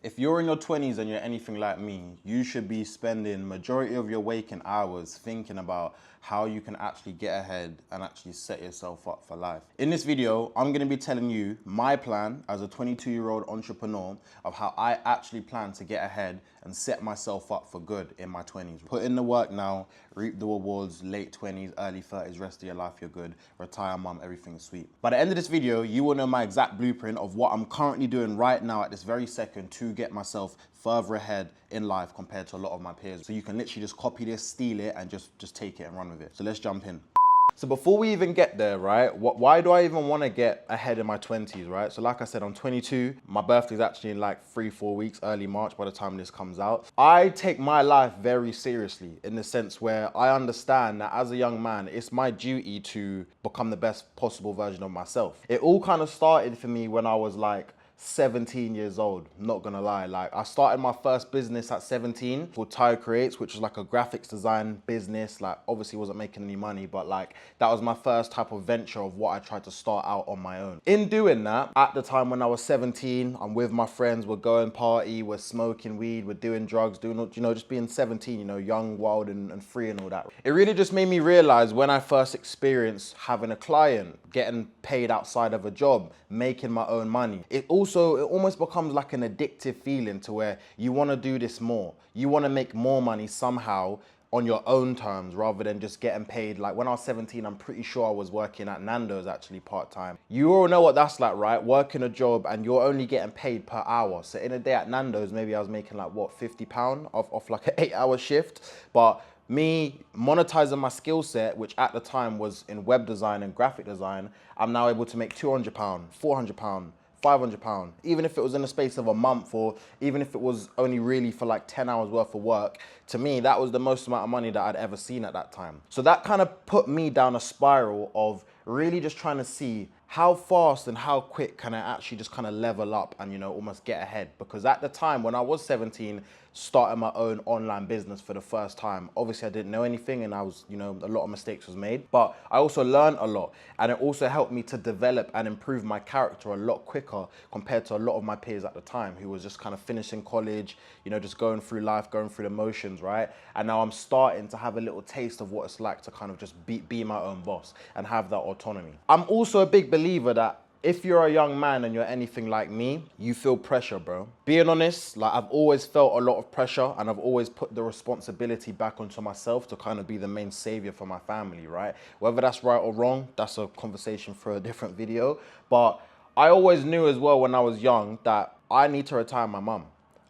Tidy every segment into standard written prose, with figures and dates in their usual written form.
If you're in your 20s and you're anything like me, you should be spending majority of your waking hours thinking about how you can actually get ahead and actually set yourself up for life. In this video, I'm gonna be telling you my plan as a 22-year-old entrepreneur of how I actually plan to get ahead and set myself up for good in my 20s. Put in the work now, reap the rewards, late 20s, early 30s, rest of your life, you're good. Retire, mum, everything's sweet. By the end of this video, you will know my exact blueprint of what I'm currently doing right now at this very second to get myself further ahead in life compared to a lot of my peers. So you can literally just copy this, steal it, and just take it and run with it. So let's jump in. So before we even get there, right, why do I even want to get ahead in my 20s, right? So like I said, I'm 22. My birthday's actually in like 3-4 weeks, early March by the time this comes out. I take my life very seriously in the sense where I understand that as a young man, it's my duty to become the best possible version of myself. It all kind of started for me when I was like 17 years old, not gonna lie. Like I started my first business at 17 called Tire Creates, which was like a graphics design business. Like obviously wasn't making any money, but like that was my first type of venture of what I tried to start out on my own. In doing that, at the time when I was 17, I'm with my friends, we're going party, we're smoking weed, we're doing drugs, doing, you know, just being 17, you know, young, wild and free and all that. It really just made me realize when I first experienced having a client, getting paid outside of a job, making my own money. It almost becomes like an addictive feeling to where you want to do this more. You want to make more money somehow on your own terms rather than just getting paid. Like when I was 17, I'm pretty sure I was working at Nando's actually part-time. You all know what that's like, right? Working a job and you're only getting paid per hour. So in a day at Nando's, maybe I was making like what, £50 off like an 8-hour shift. But me monetizing my skill set, which at the time was in web design and graphic design, I'm now able to make £200, £400, £500, even if it was in the space of a month or even if it was only really for like 10 hours worth of work. To me, that was the most amount of money that I'd ever seen at that time. So that kind of put me down a spiral of really just trying to see how fast and how quick can I actually just kind of level up and, you know, almost get ahead. Because at the time when I was 17, starting my own online business for the first time, obviously I didn't know anything and I was, you know, a lot of mistakes was made, but I also learned a lot and it also helped me to develop and improve my character a lot quicker compared to a lot of my peers at the time who was just kind of finishing college, you know, just going through life, going through the motions, right? And now I'm starting to have a little taste of what it's like to kind of just be my own boss and have that autonomy. I'm also a big believer that if you're a young man and you're anything like me, you feel pressure, bro. Being honest, like I've always felt a lot of pressure and I've always put the responsibility back onto myself to kind of be the main savior for my family, right? Whether that's right or wrong, that's a conversation for a different video. But I always knew as well when I was young that I need to retire my mum.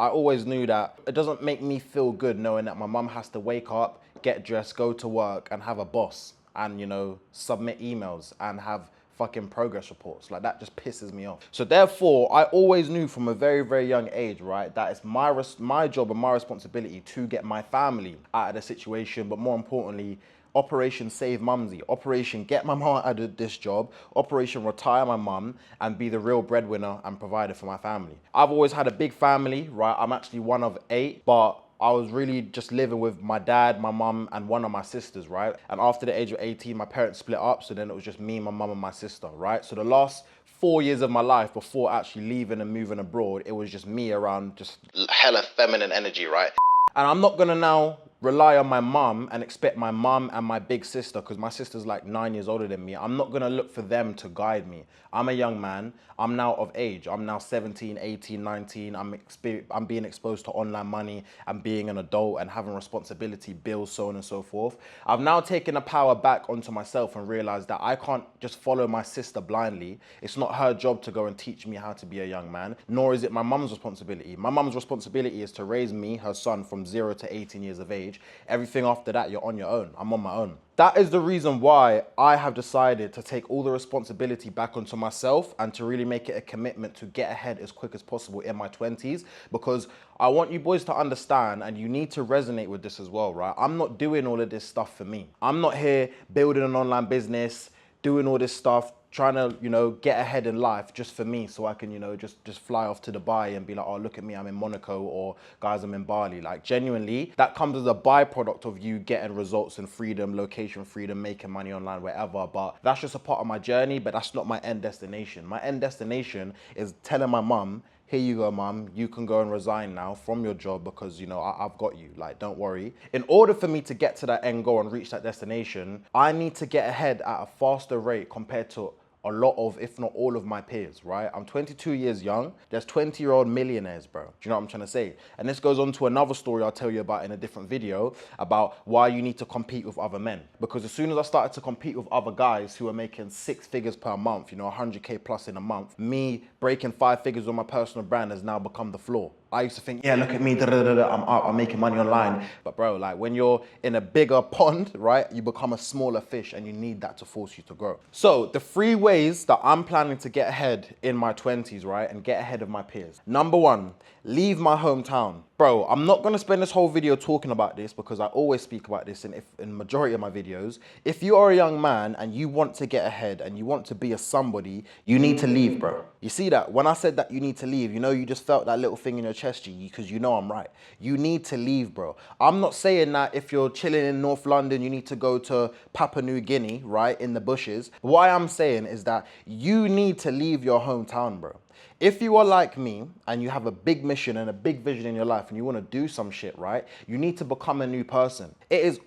I always knew that it doesn't make me feel good knowing that my mum has to wake up, get dressed, go to work and have a boss and, you know, submit emails and have fucking progress reports. Like that just pisses me off. So therefore, I always knew from a very, very young age, right, that it's my job and my responsibility to get my family out of the situation, but more importantly, Operation Save Mumsy, Operation Get My Mum out of this job, Operation Retire My Mum and be the real breadwinner and provider for my family. I've always had a big family, right? I'm actually one of 8, but I was really just living with my dad, my mum, and one of my sisters, right? And after the age of 18, my parents split up, so then it was just me, my mum, and my sister, right? So the last 4 years of my life before actually leaving and moving abroad, it was just me around just hella feminine energy, right? And I'm not gonna now rely on my mum and expect my mum and my big sister, because my sister's like 9 years older than me, I'm not gonna look for them to guide me. I'm a young man, I'm now of age. I'm now 17, 18, 19, I'm being exposed to online money and being an adult and having responsibility, bills, so on and so forth. I've now taken the power back onto myself and realized that I can't just follow my sister blindly. It's not her job to go and teach me how to be a young man, nor is it my mum's responsibility. My mum's responsibility is to raise me, her son, from 0 to 18 years of age. Everything after that, you're on your own. I'm on my own. That is the reason why I have decided to take all the responsibility back onto myself and to really make it a commitment to get ahead as quick as possible in my 20s, because I want you boys to understand, and you need to resonate with this as well, right? I'm not doing all of this stuff for me. I'm not here building an online business, doing all this stuff, trying to, you know, get ahead in life just for me so I can, you know, just fly off to Dubai and be like, oh, look at me, I'm in Monaco, or guys, I'm in Bali. Like genuinely, that comes as a byproduct of you getting results and freedom, location freedom, making money online, wherever. But that's just a part of my journey, but that's not my end destination. My end destination is telling my mum, here you go, mum, you can go and resign now from your job because, you know, I've got you, like, don't worry. In order for me to get to that end goal and reach that destination, I need to get ahead at a faster rate compared to a lot of, if not all of my peers, right? I'm 22 years young. There's 20-year-old millionaires, bro. Do you know what I'm trying to say? And this goes on to another story I'll tell you about in a different video about why you need to compete with other men. Because as soon as I started to compete with other guys who are making 6 figures per month, you know, 100K plus in a month, me breaking 5 figures on my personal brand has now become the floor. I used to think, yeah, look at me, I'm making money online. But bro, like when you're in a bigger pond, right, you become a smaller fish and you need that to force you to grow. So the 3 ways that I'm planning to get ahead in my 20s, right, and get ahead of my peers. Number 1, leave my hometown. Bro, I'm not gonna spend this whole video talking about this because I always speak about this in majority of my videos. If you are a young man and you want to get ahead and you want to be a somebody, you need to leave, bro. You see that? When I said that you need to leave, you know, you just felt that little thing in your chest, G, because you know I'm right. You need to leave, bro. I'm not saying that if you're chilling in North London, you need to go to Papua New Guinea, right, in the bushes. What I'm saying is that you need to leave your hometown, bro. If you are like me and you have a big mission and a big vision in your life and you want to do some shit, right, you need to become a new person. It is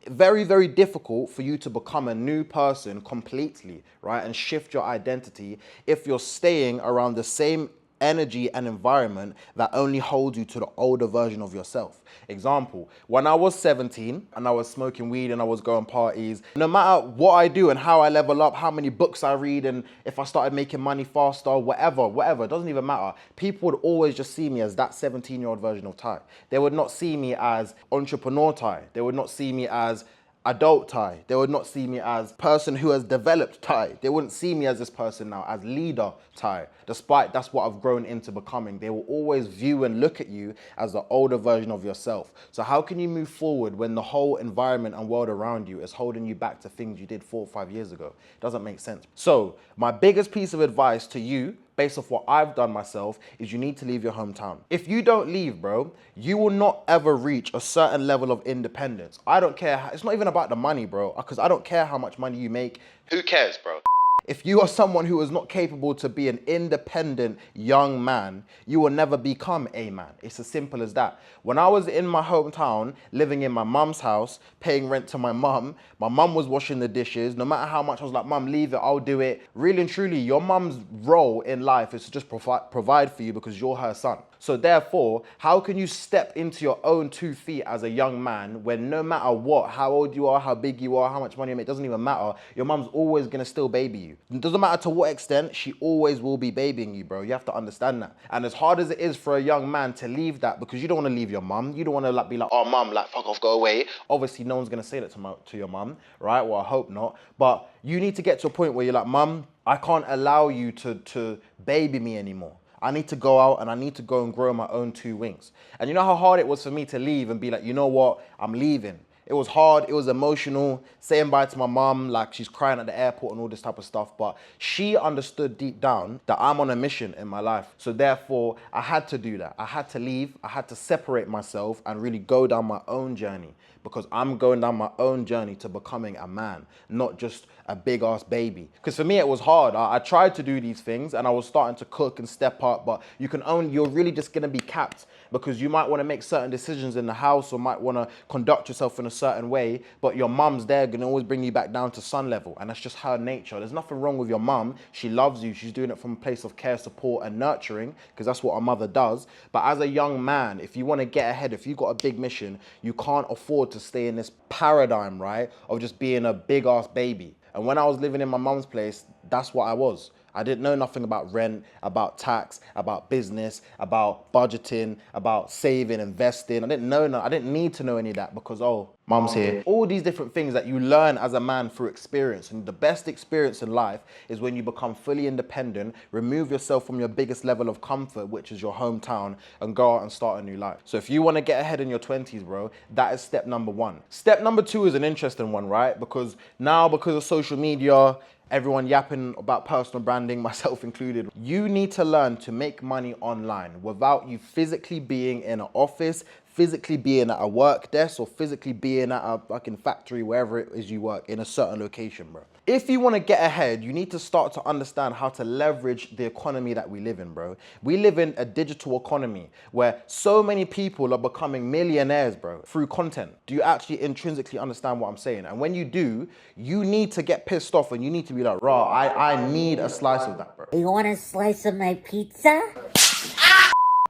very, very difficult for you to become a new person completely, right, and shift your identity if you're staying around the same energy and environment that only holds you to the older version of yourself. Example, when I was 17 and I was smoking weed and I was going parties, no matter what I do and how I level up, how many books I read, and if I started making money faster, whatever, it doesn't even matter. People would always just see me as that 17-year-old version of Ty. They would not see me as entrepreneur Ty. They would not see me as adult Ty. They would not see me as person who has developed Ty. They wouldn't see me as this person now, as leader Ty. Despite that's what I've grown into becoming. They will always view and look at you as the older version of yourself. So how can you move forward when the whole environment and world around you is holding you back to things you did 4 or 5 years ago? It doesn't make sense. So my biggest piece of advice to you, based off what I've done myself, is you need to leave your hometown. If you don't leave, bro, you will not ever reach a certain level of independence. I don't care. It's not even about the money, bro, because I don't care how much money you make. Who cares, bro? If you are someone who is not capable to be an independent young man, you will never become a man. It's as simple as that. When I was in my hometown, living in my mum's house, paying rent to my mum was washing the dishes. No matter how much I was like, mum, leave it, I'll do it. Really and truly, your mum's role in life is to just provide for you because you're her son. So therefore, how can you step into your own 2 feet as a young man when no matter what, how old you are, how big you are, how much money you make, doesn't even matter. Your mum's always gonna still baby you. It doesn't matter to what extent, she always will be babying you, bro. You have to understand that. And as hard as it is for a young man to leave that, because you don't wanna leave your mum, you don't wanna like be like, oh mum, like fuck off, go away. Obviously, no one's gonna say that to your mum, right? Well, I hope not. But you need to get to a point where you're like, mum, I can't allow you to baby me anymore. I need to go out and I need to go and grow my own 2 wings. And you know how hard it was for me to leave and be like, you know what, I'm leaving. It was hard, it was emotional, saying bye to my mom, like she's crying at the airport and all this type of stuff, but she understood deep down that I'm on a mission in my life. So therefore, I had to do that. I had to leave, I had to separate myself and really go down my own journey, because I'm going down my own journey to becoming a man, not just a big ass baby. Because for me, it was hard. I tried to do these things and I was starting to cook and step up, but you're really just gonna be capped because you might wanna make certain decisions in the house or might wanna conduct yourself in a certain way, but your mum's there gonna always bring you back down to sun level. And that's just her nature. There's nothing wrong with your mum. She loves you. She's doing it from a place of care, support and nurturing, because that's what a mother does. But as a young man, if you wanna get ahead, if you've got a big mission, you can't afford to stay in this paradigm, right, of just being a big ass baby. And when I was living in my mum's place, that's what I was. I didn't know nothing about rent, about tax, about business, about budgeting, about saving, investing. I didn't need to know any of that because, oh, mum's here. All these different things that you learn as a man through experience. And the best experience in life is when you become fully independent, remove yourself from your biggest level of comfort, which is your hometown, and go out and start a new life. So if you want to get ahead in your 20s, bro, that is step number 1. Step number 2 is an interesting one, right? Because now, because of social media, everyone yapping about personal branding, myself included. You need to learn to make money online without you physically being in an office, physically being at a work desk or physically being at a fucking factory, wherever it is you work, in a certain location, bro. If you want to get ahead, you need to start to understand how to leverage the economy that we live in, bro. We live in a digital economy where so many people are becoming millionaires, bro, through content. Do you actually intrinsically understand what I'm saying? And when you do, you need to get pissed off and you need to be like, raw, I need a slice of that, bro. You want a slice of my pizza?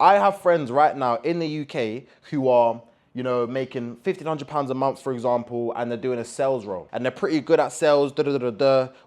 I have friends right now in the UK who are, you know, making £1,500 a month, for example, and they're doing a sales role. And they're pretty good at sales,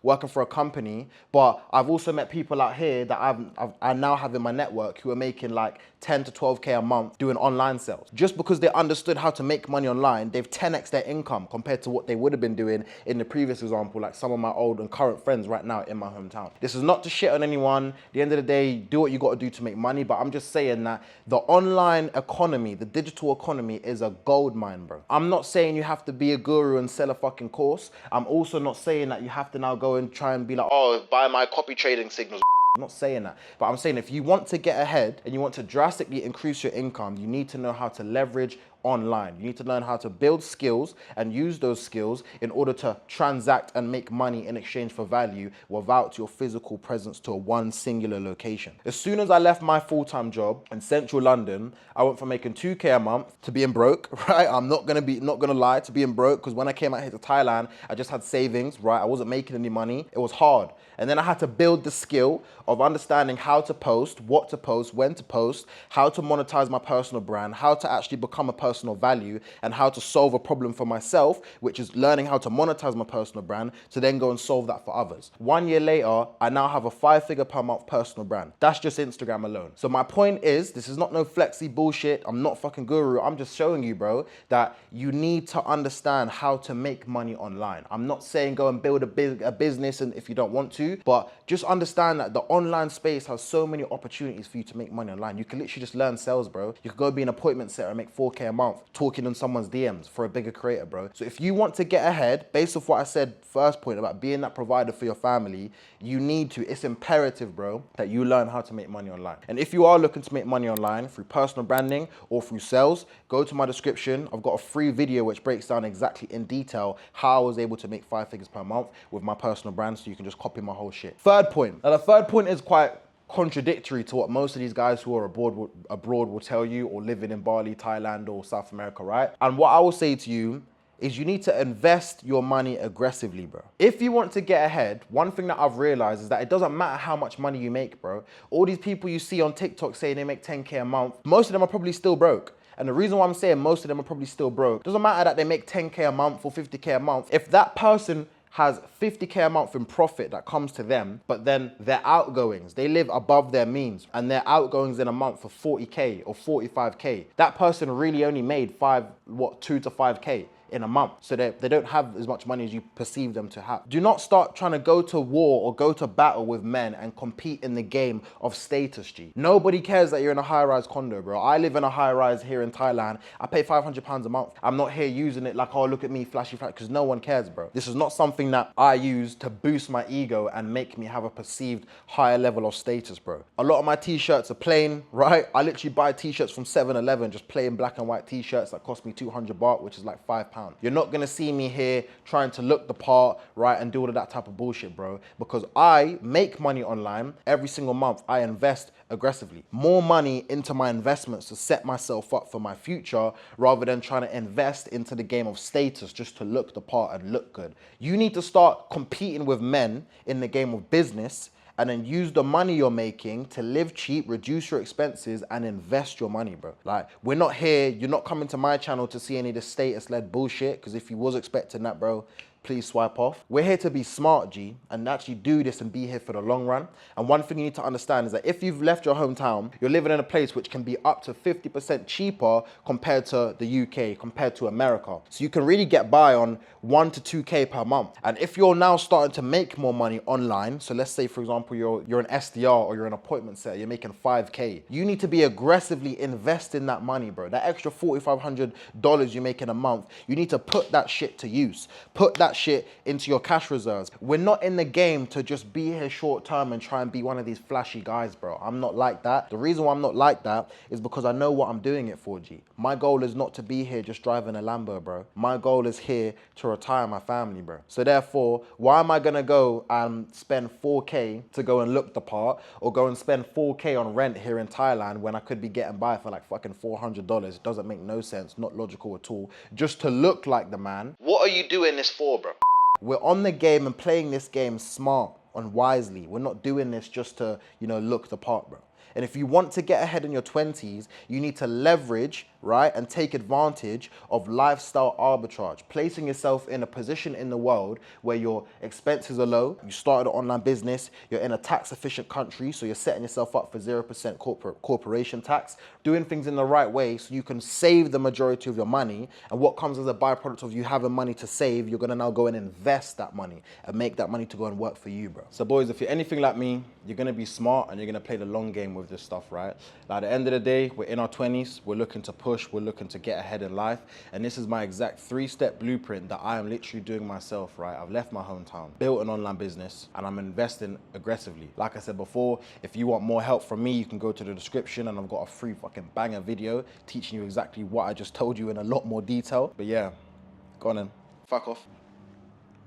working for a company. But I've also met people out here that I now have in my network who are making like 10 to 12K a month doing online sales. Just because they understood how to make money online, they've 10x their income compared to what they would have been doing in the previous example, like some of my old and current friends right now in my hometown. This is not to shit on anyone. At the end of the day, do what you got to do to make money. But I'm just saying that the online economy, the digital economy is a gold mine, bro. I'm not saying you have to be a guru and sell a fucking course. I'm also not saying that you have to now go and try and be like, oh, buy my copy trading signals. I'm not saying that, but I'm saying if you want to get ahead and you want to drastically increase your income, you need to know how to leverage online. You need to learn how to build skills and use those skills in order to transact and make money in exchange for value without your physical presence to one singular location. As soon as I left my full-time job in central London, I went from making 2K a month to being broke, right? I'm not gonna lie, to being broke, because when I came out here to Thailand, I just had savings, right? I wasn't making any money. It was hard. And then I had to build the skill of understanding how to post, what to post, when to post, how to monetize my personal brand, how to actually become a personal value, and how to solve a problem for myself, which is learning how to monetize my personal brand to then go and solve that for others. 1 year later, I now have a 5-figure per month personal brand. That's just Instagram alone. So my point is, this is not no flexy bullshit. I'm not fucking guru. I'm just showing you, bro, that you need to understand how to make money online. I'm not saying go and build a business and if you don't want to, but just understand that the online space has so many opportunities for you to make money online. You can literally just learn sales, bro. You could go be an appointment setter and make 4K a month talking on someone's DMs for a bigger creator, bro. So if you want to get ahead, based off what I said first point about being that provider for your family, you need to, it's imperative, bro, that you learn how to make money online. And if you are looking to make money online through personal branding or through sales, go to my description. I've got a free video which breaks down exactly in detail how I was able to make 5 figures per month with my personal brand, so you can just copy my whole shit. Third point. Now the third point is quite contradictory to what most of these guys who are abroad will tell you, or living in Bali, Thailand, or South America, right? And what I will say to you is you need to invest your money aggressively, bro. If you want to get ahead, one thing that I've realized is that it doesn't matter how much money you make, bro. All these people you see on TikTok saying they make 10K a month, most of them are probably still broke. And the reason why I'm saying most of them are probably still broke, doesn't matter that they make 10K a month or 50K a month. If that person has 50K a month in profit that comes to them, but then their outgoings, they live above their means, and their outgoings in a month for 40K or 45K, that person really only made 2 to 5K in a month. So they don't have as much money as you perceive them to have. Do not start trying to go to war or go to battle with men and compete in the game of status, G. Nobody cares that you're in a high-rise condo, bro. I live in a high-rise here in Thailand. I pay £500 a month. I'm not here using it like, oh, look at me, flashy, because no one cares, bro. This is not something that I use to boost my ego and make me have a perceived higher level of status, bro. A lot of my t-shirts are plain, right? I literally buy t-shirts from 7-Eleven, just plain black and white t-shirts that cost me 200 baht, which is like £5. You're not gonna see me here trying to look the part, right, and do all of that type of bullshit, bro, because I make money online every single month. I invest aggressively. More money into my investments to set myself up for my future rather than trying to invest into the game of status just to look the part and look good. You need to start competing with men in the game of business and then use the money you're making to live cheap, reduce your expenses, and invest your money, bro. Like, we're not here, you're not coming to my channel to see any of the status-led bullshit, because if you was expecting that, bro, please swipe off. We're here to be smart, G, and actually do this and be here for the long run. And one thing you need to understand is that if you've left your hometown, you're living in a place which can be up to 50% cheaper compared to the UK, compared to America. So you can really get by on 1 to 2K per month. And if you're now starting to make more money online, so let's say, for example, you're an SDR or you're an appointment setter, you're making 5K, you need to be aggressively investing that money, bro. That extra $4,500 you make in a month, you need to put that shit to use. Put that that shit into your cash reserves. We're not in the game to just be here short term and try and be one of these flashy guys, bro. I'm not like that. The reason why I'm not like that is because I know what I'm doing it for, G. My goal is not to be here just driving a Lambo, bro. My goal is here to retire my family, bro. So therefore, why am I gonna go and spend 4K to go and look the part, or go and spend 4K on rent here in Thailand when I could be getting by for like fucking $400? It doesn't make no sense, not logical at all. Just to look like the man. What are you doing this for, bro? We're on the game and playing this game smart and wisely. We're not doing this just to, you know, look the part, bro. And if you want to get ahead in your 20s, you need to leverage, right, and take advantage of lifestyle arbitrage, placing yourself in a position in the world where your expenses are low, you started an online business, you're in a tax efficient country, so you're setting yourself up for 0% corporation tax, doing things in the right way so you can save the majority of your money. And what comes as a byproduct of you having money to save, you're gonna now go and invest that money and make that money to go and work for you, bro. So boys, if you're anything like me, you're gonna be smart and you're gonna play the long game with this stuff, right? Like at the end of the day, we're in our 20s, we're looking to push, we're looking to get ahead in life. And this is my exact 3-step blueprint that I am literally doing myself, right? I've left my hometown, built an online business, and I'm investing aggressively. Like I said before, if you want more help from me, you can go to the description and I've got a free fucking banger video teaching you exactly what I just told you in a lot more detail. But yeah, go on then, fuck off.